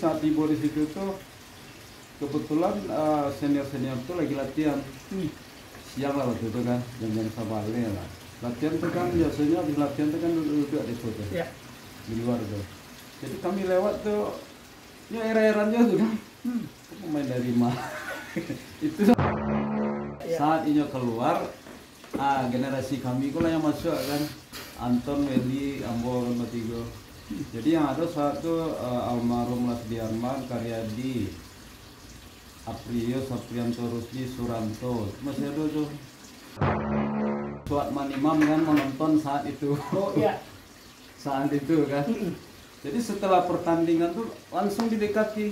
saat tiba di situ tuh kebetulan senior-senior tuh lagi latihan. Siang lah waktu itu kan, jam-jam sabale lah. Latihan tuh kan biasanya habis latihan tuh kan duduk di situ tuh. Ya. Di luar tuh. Jadi kami lewat tuh, ya era-era aja tuh kan. Pemain dari mana? Itu saat Inyo keluar, generasi kami kok lah yang masuk kan. Anton, Welly, Ambo, Matigo. Jadi yang ada satu almarhum Lasdiarman, Karyadi, Aprio, Saprianto Rusdi, Suranto, masih ada tuh. Suatman Imam kan menonton saat itu. Oh iya. Saat itu kan. Jadi setelah pertandingan tuh langsung didekati.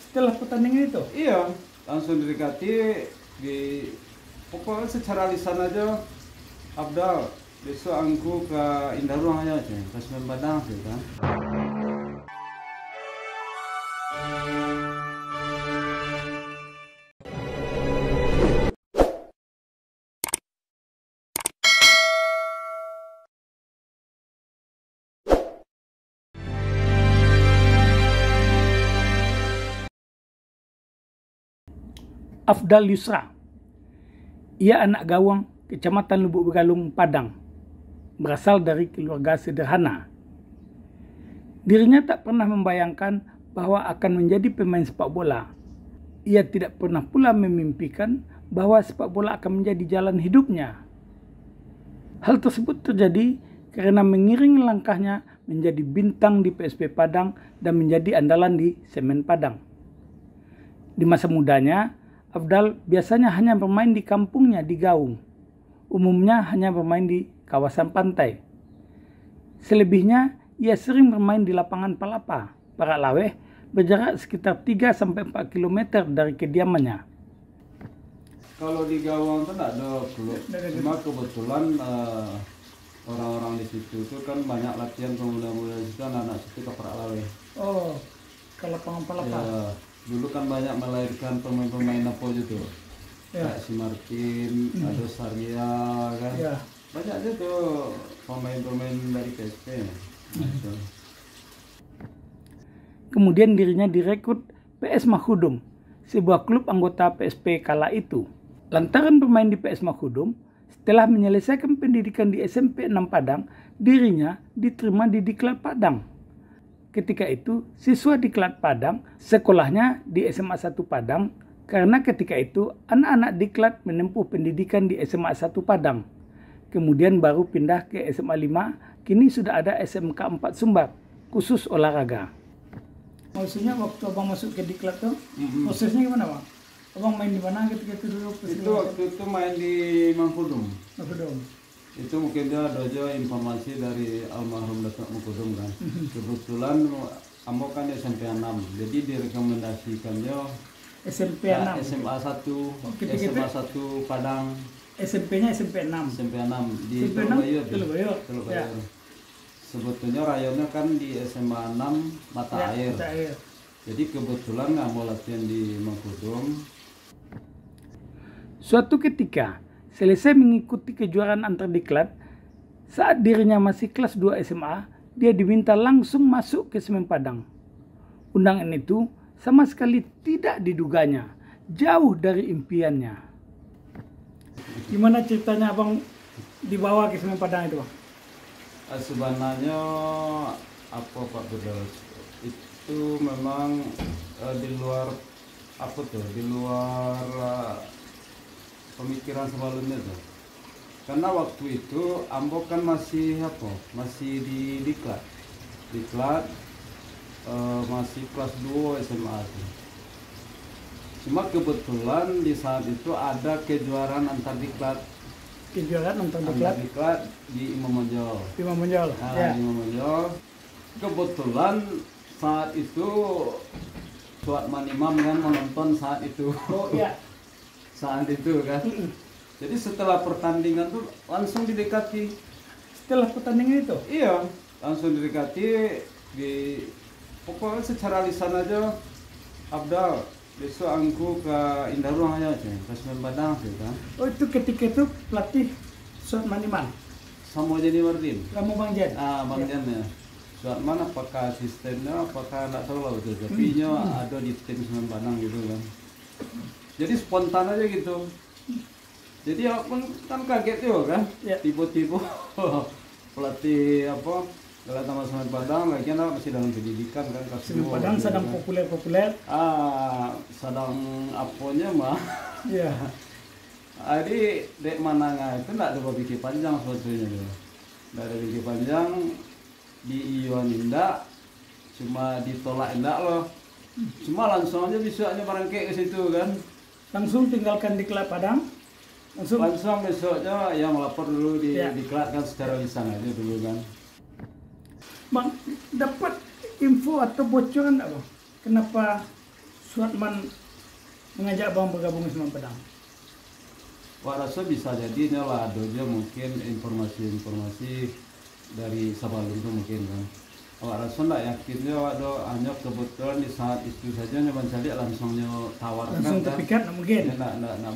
Setelah pertandingan itu? Iya, langsung didekati pokoknya secara lisan aja. Abdal, besok angku ke Indah Ruang aja, ke Semen Padang sih kan. Afdal Yusra. Ia anak gawang Kecamatan Lubuk Begalung, Padang. Berasal dari keluarga sederhana. Dirinya tak pernah membayangkan bahwa akan menjadi pemain sepak bola. Ia tidak pernah pula memimpikan bahwa sepak bola akan menjadi jalan hidupnya. Hal tersebut terjadi karena mengiringi langkahnya menjadi bintang di PSP Padang dan menjadi andalan di Semen Padang. Di masa mudanya, Afdal biasanya hanya bermain di kampungnya di Gaung. Umumnya hanya bermain di kawasan pantai. Selebihnya, ia sering bermain di lapangan Palapa, Paraklaweh, berjarak sekitar 3-4 km dari kediamannya. Kalau di Gawang itu tidak ada klub, cuma kebetulan orang-orang di situ itu kan banyak latihan pemuda-pemuda di situ, anak-anak situ ke Paraklaweh. Oh, ke lapangan Palapa. Ya, dulu kan banyak melahirkan pemain-pemain apa gitu. Ya. Kayak si Martin, ada Saria kan. Ya. Banyak aja tuh pemain-pemain dari PSP. Kemudian dirinya direkrut PS Mahudum, sebuah klub anggota PSP kala itu. Lantaran bermain di PS Mahudum, setelah menyelesaikan pendidikan di SMP 6 Padang, dirinya diterima di Diklat Padang. Ketika itu, siswa Diklat Padang sekolahnya di SMA 1 Padang, karena ketika itu anak-anak Diklat menempuh pendidikan di SMA 1 Padang. Kemudian baru pindah ke SMA 5, kini sudah ada SMK 4 Sumbar, khusus olahraga. Maksudnya waktu abang masuk ke Diklat tuh, prosesnya gimana bang? Abang main di mana ketika itu dulu? Itu waktu itu main di Mangkudum. Mangkudum. Itu mungkin dia ada aja informasi dari almarhum Datuk Mangkudum kan. Kebetulan Ambo kan SMP 6, jadi direkomendasikannya SMP 6. SMA 1, SMA 1 Padang. SMP-nya SMP 6. SMP 6 di SMP 6? Teluk Bayur. Ya. Sebetulnya rayonnya kan di SMA 6 Mata Air. Mata Air. Jadi kebetulan nggak mau latihan di Mangkudum. Suatu ketika, selesai mengikuti kejuaraan antar diklat, saat dirinya masih kelas 2 SMA, dia diminta langsung masuk ke Semen Padang. Undangan itu sama sekali tidak diduganya, jauh dari impiannya. Gimana ceritanya abang dibawa ke Semen Padang itu bang? Sebenarnya apa Pak Bedal, itu memang di luar apa tuh, di luar pemikiran sebelumnya tuh. Karena waktu itu Ambo kan masih masih di Diklat, masih kelas 2 SMA tuh. Cuma kebetulan di saat itu ada kejuaraan antar Diklat. Kejuaraan antar Diklat di Imam Monjol. Di Imam Monjol. Ya. Di Imam Monjol. Kebetulan saat itu Suatman Imam kan menonton saat itu. Oh iya. Saat itu kan. Jadi setelah pertandingan tuh langsung didekati. Setelah pertandingan itu? Iya, langsung didekati pokoknya secara lisan aja. Abdal, besok angku ke Indah Ruang aja, ke Semen Padang sih kan. Oh itu ketika itu pelatih Suatman Imam? Sama jadi Martin. Kamu Bang Jen? Bang Jen ya. Suat mana apakah asistennya, apakah nggak tahu lah betul. Tapi ada di tim Semen Padang gitu kan. Jadi spontan aja gitu. Jadi aku kan kaget juga kan. Ya. Tiba-tiba pelatih apa Gelar Taman Semen Padang, lagi masih dalam pendidikan kan. Semen Padang sedang populer-populer. Sedang aponya mah. Iya. Jadi dek mananga itu nggak ada berpikir panjang sebetulnya tuh. Nggak ada pikir panjang, di Iwan indak, cuma ditolak indak loh. Cuma langsung aja besoknya barangkali ke situ kan. Langsung tinggalkan di Klub Padang. Langsung besoknya ya melapor dulu di Ya. diklat kan secara lisan aja dulu kan. Bang, dapat info atau bocoran nggak bang? Kenapa Suatman mengajak bang bergabung di Semen Padang? Wah rasa bisa jadi lah ada aja mungkin informasi-informasi dari Sabalun itu mungkin kan. Awak rasa nggak yakinnya ada hanya kebetulan di saat itu saja nyoba cari langsungnya tawarkan Langsung kan. terpikat nggak mungkin? Ya, nggak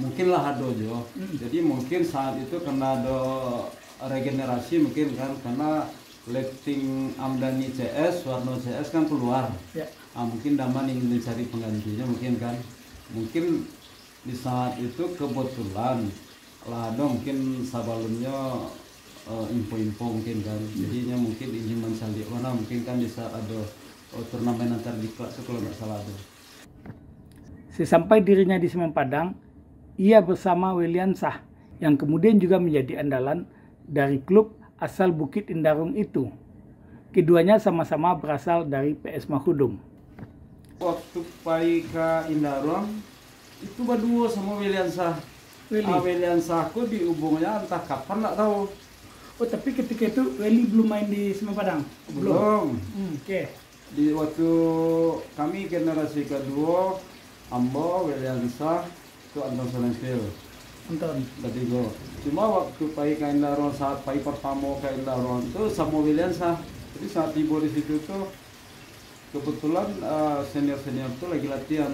mungkin lah ada aja. Jadi mungkin saat itu karena ada regenerasi mungkin kan, karena letting Amdani CS, Warno CS kan keluar. Ya. Mungkin Daman ingin mencari penggantinya mungkin kan. Mungkin di saat itu kebetulan lah ada mungkin Sabalunnya info-info mungkin kan. Jadinya mungkin ingin mencari mana mungkin kan di saat ada turnamen antar di kelas kalau nggak salah ada. Sesampai dirinya di Semen Padang, ia bersama Weliansah yang kemudian juga menjadi andalan dari klub asal Bukit Indarung itu. Keduanya sama-sama berasal dari PS Mahudum. Waktu pai ke Indarung itu berdua sama Weliansah. Weliansah aku dihubungnya entah kapan nggak tahu. Oh tapi ketika itu Weli belum main di Semen Padang? Belum. Oke. Di waktu kami generasi kedua, Ambo, Weliansah, itu Anton Solensil. Anton. Ketiga. Cuma waktu pai ke Indarung, saat pai pertama ke Indarung itu sama Weliansah. Jadi saat tiba di situ tuh kebetulan senior-senior tuh lagi latihan.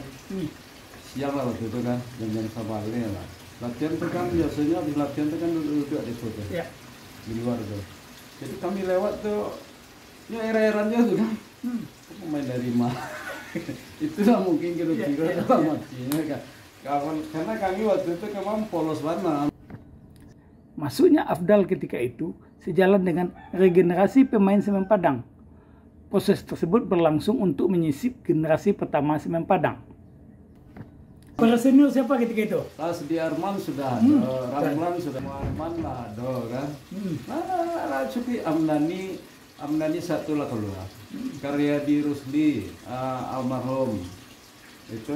Siang lah waktu itu kan, jam-jam Sabalnya lah. Latihan tuh kan biasanya habis latihan tuh kan duduk di situ. Ya. Di luar tuh. Jadi kami lewat tuh, ya era-eranya tuh kan. Pemain dari mana? Itulah mungkin kira-kira dalam hatinya kan. Karena kami waktu itu kemang polos banget. Masuknya Afdal ketika itu sejalan dengan regenerasi pemain Semen Padang. Proses tersebut berlangsung untuk menyisip generasi pertama Semen Padang. Para senior siapa ketika itu? Pas di Arman sudah ada, Ramlan sudah Arman lah ada kan. Cukup Amdani satu lah keluar. Karya di Rusli, almarhum. Itu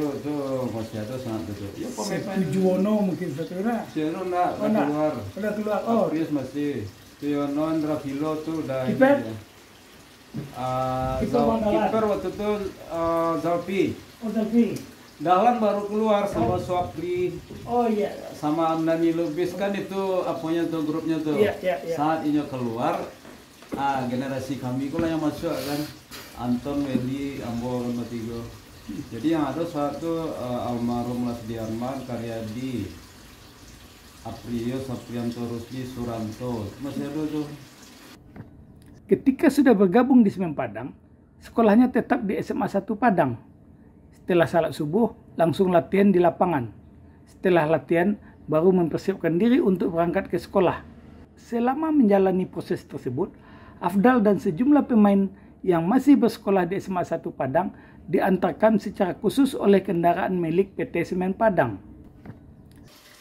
masih ada sangat betul. Ya pemain Juwono mungkin satu lah. Juwono enggak keluar. Udah keluar. Oh, Apries masih. Juwono, Andravilo tuh udah Kiper? Kiper waktu itu Zalpi. Oh Zalfi. Dahlan baru keluar sama Swapri. Oh iya. Sama Amdani Lubis kan itu apanya tuh grupnya tuh. Iya. Saat ini keluar, generasi kami itulah yang masuk kan. Anton, Weli, Ambo, Matigo. Jadi yang ada satu almarhum Lasdi Arman, Karyadi, Aprio, Saprianto Rusdi, Suranto. Masih ada tuh. Ketika sudah bergabung di Semen Padang, sekolahnya tetap di SMA 1 Padang. Setelah salat subuh, langsung latihan di lapangan. Setelah latihan, baru mempersiapkan diri untuk berangkat ke sekolah. Selama menjalani proses tersebut, Afdal dan sejumlah pemain yang masih bersekolah di SMA 1 Padang diantarkan secara khusus oleh kendaraan milik PT Semen Padang.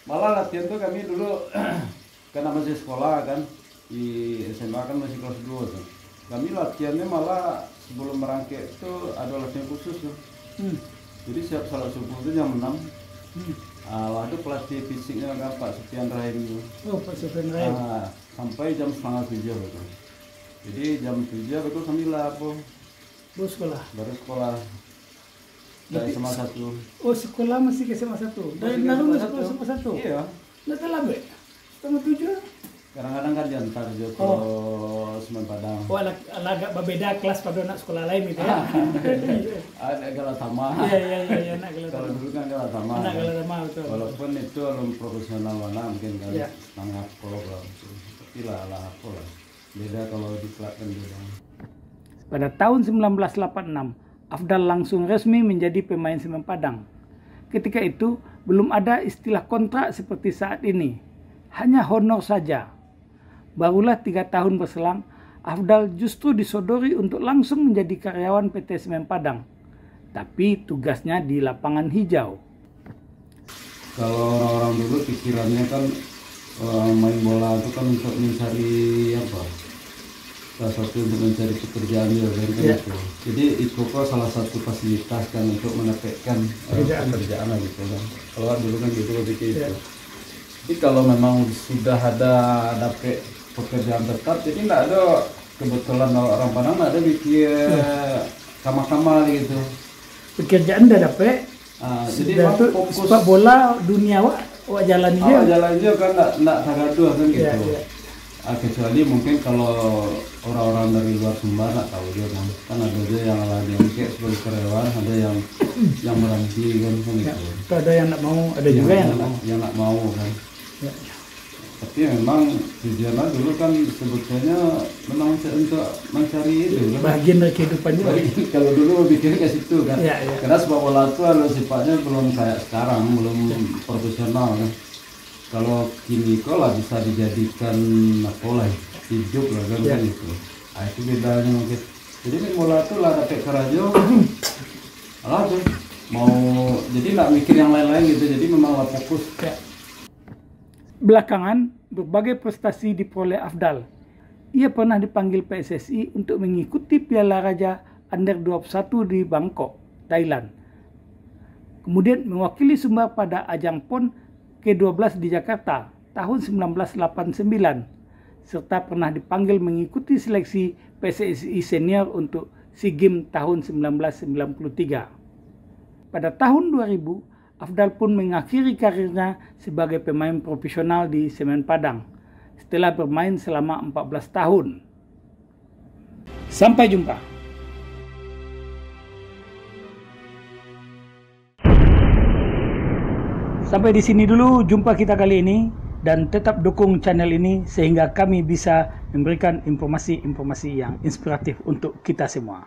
Malah latihan tuh kami dulu, karena masih sekolah kan, di SMA kan masih kelas 2 tuh. Kami latihannya malah sebelum merangkak itu ada latihan khusus tuh. Jadi siap salat subuh itu jam 6. Ada pelatih fisiknya kan Pak Sofian Rahim itu. Oh, Pak Sofian Rahim. Sampai jam 6:30 betul. Jadi jam 7 betul kami lah Baru sekolah. Dari SMA 1. Oh, sekolah masih ke SMA 1. Dari Narung sekolah SMA 1. Iya. Nggak telah be. Setengah 7. Kadang-kadang kan diantar juga ke Semen Padang. Oh, agak berbeda kelas pada anak sekolah lain itu ya. Ada Galatama. Iya, anak Galatama. Kalau dulu kan Galatama. Anak Galatama betul. Walaupun itu belum profesional mana mungkin kan Iya. setengah pro lah. Tapi lah apa lah. Beda kalau di klub kan beda. Pada tahun 1986, Afdal langsung resmi menjadi pemain Semen Padang. Ketika itu, belum ada istilah kontrak seperti saat ini. Hanya honor saja. Barulah 3 tahun berselang, Afdal justru disodori untuk langsung menjadi karyawan PT Semen Padang. Tapi tugasnya di lapangan hijau. Kalau orang-orang dulu pikirannya kan main bola itu kan untuk mencari apa? Salah satu untuk mencari pekerjaan juga kan itu. Jadi itu kok salah satu fasilitas kan untuk mendapatkan pekerjaan lah gitu kan. Kalau dulu kan gitu pikir itu. Jadi kalau memang sudah ada dapat pekerjaan tetap, jadi nggak ada kebetulan orang Padang nggak ada bikin kamar-kamar gitu. Pekerjaan udah dapat. Jadi fokus sepak bola dunia wak jalan aja. Jalan aja kan nggak tagaduh kan gitu. Kecuali mungkin kalau orang-orang dari luar Sumbar nggak tahu dia kan ada aja yang lagi kayak sebagai karyawan, ada yang berhenti kan gitu. Itu ada yang nggak mau, ada juga yang nggak mau kan. Tapi memang tujuannya dulu kan sebetulnya memang untuk mencari itu kan. Bagian dari kehidupan juga. Kalau dulu pikirnya ke situ kan. Karena sepak bola itu sifatnya belum kayak sekarang, belum profesional kan. Kalau kini lah bisa dijadikan hidup lah kan gitu. Itu bedanya mungkin. Jadi main bola itu lah dapat kerajo, alah tuh mau jadi nggak mikir yang lain-lain gitu. Jadi memang lah fokus. Belakangan berbagai prestasi diperoleh Afdal. Ia pernah dipanggil PSSI untuk mengikuti Piala Raja Under 21 di Bangkok, Thailand. Kemudian mewakili Sumbar pada ajang PON ke-12 di Jakarta tahun 1989, serta pernah dipanggil mengikuti seleksi PSSI senior untuk SEA Games tahun 1993. Pada tahun 2000, Afdal pun mengakhiri karirnya sebagai pemain profesional di Semen Padang setelah bermain selama 14 tahun. Sampai jumpa. Sampai di sini dulu jumpa kita kali ini, dan tetap dukung channel ini sehingga kami bisa memberikan informasi-informasi yang inspiratif untuk kita semua.